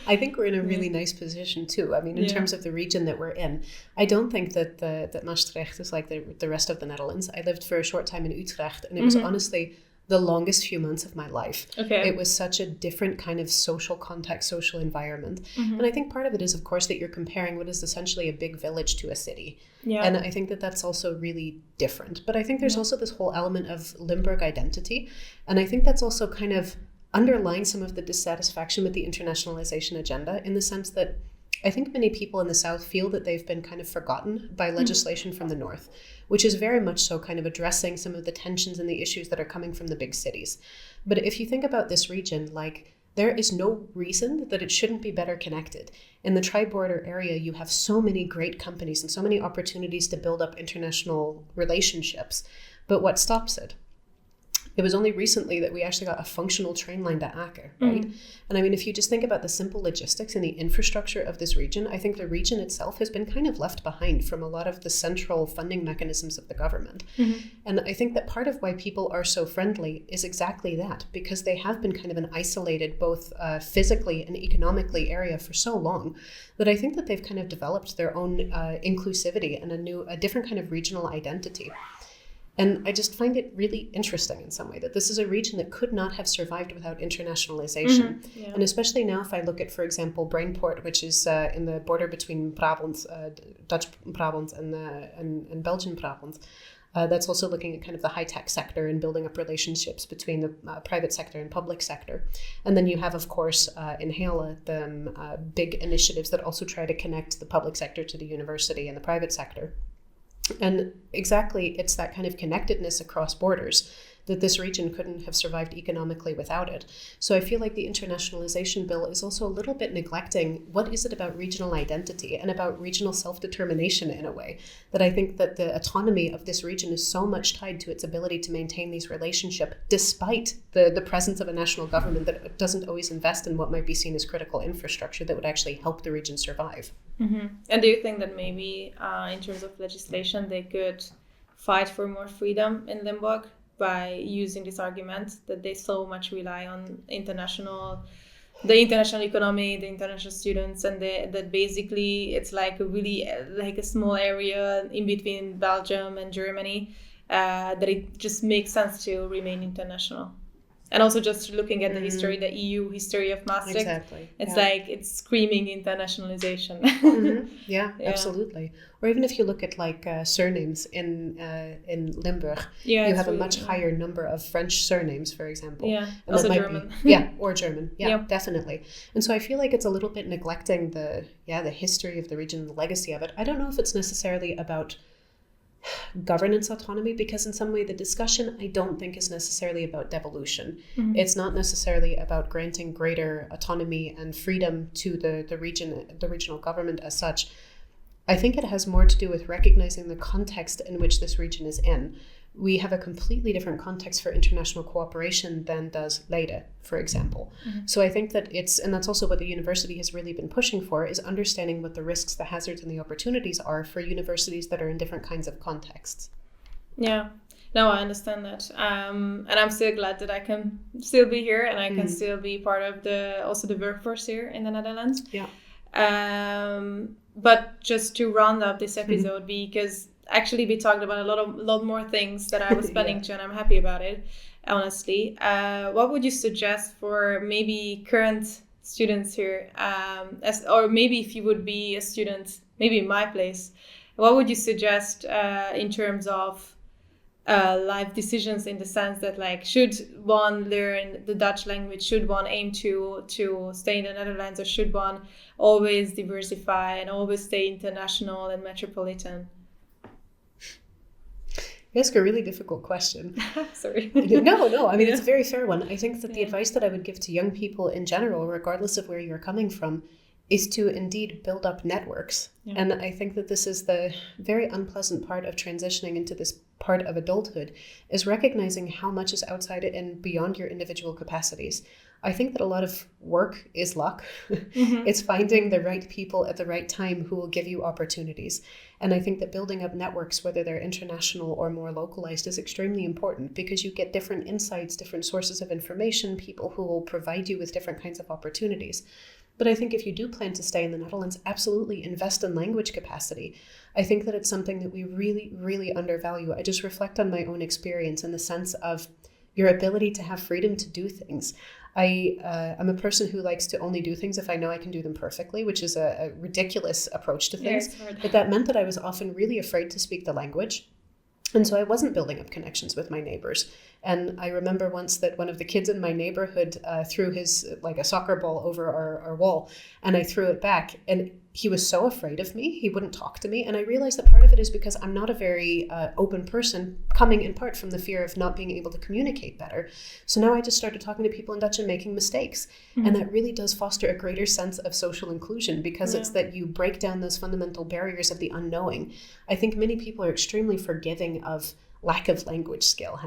I think we're in a really nice position too. I mean, in terms of the region that we're in, I don't think that Maastricht is like the rest of the Netherlands. I lived for a short time in Utrecht, and it was honestly the longest few months of my life. It was such a different kind of social context, social environment. And I think part of it is, of course, that you're comparing what is essentially a big village to a city. And I think that that's also really different. But I think there's also this whole element of Limburg identity. And I think that's also kind of underlying some of the dissatisfaction with the internationalization agenda, in the sense that I think many people in the South feel that they've been kind of forgotten by legislation from the North, which is very much so kind of addressing some of the tensions and the issues that are coming from the big cities. But if you think about this region, like, there is no reason that it shouldn't be better connected. In the tri-border area, you have so many great companies and so many opportunities to build up international relationships. But what stops it? It was only recently that we actually got a functional train line to Aken, right? And I mean, if you just think about the simple logistics and the infrastructure of this region, I think the region itself has been kind of left behind from a lot of the central funding mechanisms of the government. And I think that part of why people are so friendly is exactly that, because they have been kind of an isolated, both physically and economically area for so long, that I think that they've kind of developed their own inclusivity and a different kind of regional identity. And I just find it really interesting in some way that this is a region that could not have survived without internationalization. And especially now, if I look at, for example, Brainport, which is in the border between Brabant, Dutch Brabant and Belgian Brabant, that's also looking at kind of the high-tech sector and building up relationships between the private sector and public sector. And then you have, of course, in Hele, the big initiatives that also try to connect the public sector to the university and the private sector. And exactly, it's that kind of connectedness across borders that this region couldn't have survived economically without it. So I feel like the internationalization bill is also a little bit neglecting what is it about regional identity and about regional self-determination in a way, that I think that the autonomy of this region is so much tied to its ability to maintain these relationships despite the presence of a national government that doesn't always invest in what might be seen as critical infrastructure that would actually help the region survive. Mm-hmm. And do you think that maybe in terms of legislation they could fight for more freedom in Limburg by using this argument that they so much rely on the international economy, the international students, and that basically it's like a really like a small area in between Belgium and Germany, that it just makes sense to remain international? And also just looking at the history, the EU history of Maastricht, exactly. It's like it's screaming internationalization. Yeah, absolutely. Or even if you look at like surnames in Limburg, you have a much higher number of French surnames, for example. Yeah, and also German. Or German. Yeah, definitely. And so I feel like it's a little bit neglecting the history of the region, the legacy of it. I don't know if it's necessarily about governance autonomy, because in some way the discussion I don't think is necessarily about devolution. It's not necessarily about granting greater autonomy and freedom to the regional government as such. I think it has more to do with recognizing the context in which this region is in. We have a completely different context for international cooperation than does Leiden, for example. So I think that and that's also what the university has really been pushing for, is understanding what the risks, the hazards, and the opportunities are for universities that are in different kinds of contexts. Yeah, no, I understand that. And I'm still glad that I can still be here and I can still be part of the workforce here in the Netherlands. Yeah. But just to round up this episode, because actually we talked about a lot more things that I was planning to, and I'm happy about it, honestly. What would you suggest for maybe current students here, or maybe if you would be a student, maybe in my place, what would you suggest in terms of life decisions, in the sense that, like, should one learn the Dutch language, should one aim to stay in the Netherlands, or should one always diversify and always stay international and metropolitan? You ask a really difficult question. Sorry. No. I mean, it's a very fair one. I think that the advice that I would give to young people in general, regardless of where you're coming from, is to indeed build up networks. And I think that this is the very unpleasant part of transitioning into this part of adulthood, is recognizing how much is outside and beyond your individual capacities. I think that a lot of work is luck. It's finding the right people at the right time who will give you opportunities. And I think that building up networks, whether they're international or more localized, is extremely important, because you get different insights, different sources of information, people who will provide you with different kinds of opportunities. But I think if you do plan to stay in the Netherlands, absolutely invest in language capacity. I think that it's something that we really, really undervalue. I just reflect on my own experience in the sense of your ability to have freedom to do things. I'm a person who likes to only do things if I know I can do them perfectly, which is a ridiculous approach to things. But that meant that I was often really afraid to speak the language. And so I wasn't building up connections with my neighbors. And I remember once that one of the kids in my neighborhood threw a soccer ball over our wall, and I threw it back. And he was so afraid of me, he wouldn't talk to me. And I realized that part of it is because I'm not a very open person, coming in part from the fear of not being able to communicate better. So now I just started talking to people in Dutch and making mistakes. And that really does foster a greater sense of social inclusion, because it's that you break down those fundamental barriers of the unknowing. I think many people are extremely forgiving of lack of language skill.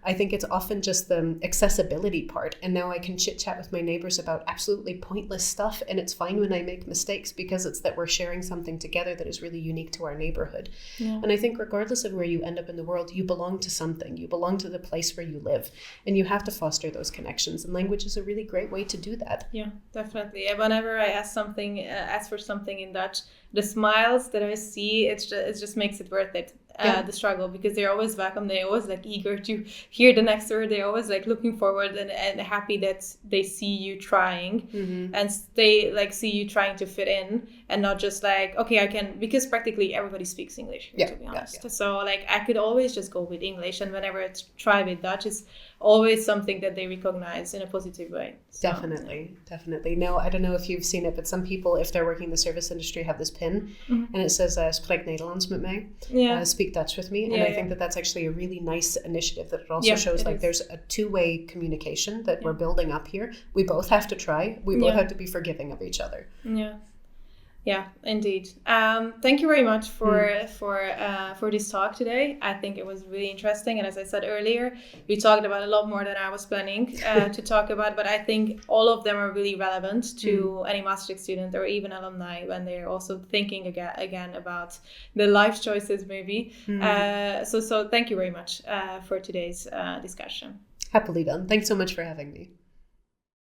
I think it's often just the accessibility part. And now I can chit chat with my neighbors about absolutely pointless stuff, and it's fine when I make mistakes, because it's that we're sharing something together that is really unique to our neighborhood. And I think regardless of where you end up in the world, you belong to something. You belong to the place where you live, and you have to foster those connections. And language is a really great way to do that. Yeah, definitely. Whenever I ask for something in Dutch, the smiles that I see, it just makes it worth it. The struggle, because they're always welcome. They're always eager to hear the next word. They're always looking forward and happy that they see you trying, and they see you trying to fit in, and not just okay, I can, because practically everybody speaks English here, to be honest. So I could always just go with English, and whenever I try with Dutch, it's always something that they recognize in a positive way. So, Definitely. No, I don't know if you've seen it, but some people, if they're working in the service industry, have this pin, and it says "Spreek Nederlands met mij," speak Dutch with me, and I think that that's actually a really nice initiative. That it also shows like there's a two-way communication that we're building up here. We both have to try. We both have to be forgiving of each other. Yeah, indeed. Thank you very much for this talk today. I think it was really interesting, and as I said earlier, we talked about a lot more than I was planning to talk about. But I think all of them are really relevant to any Maastricht student or even alumni when they're also thinking again about the life choices, maybe. So thank you very much for today's discussion. Happily done. Thanks so much for having me.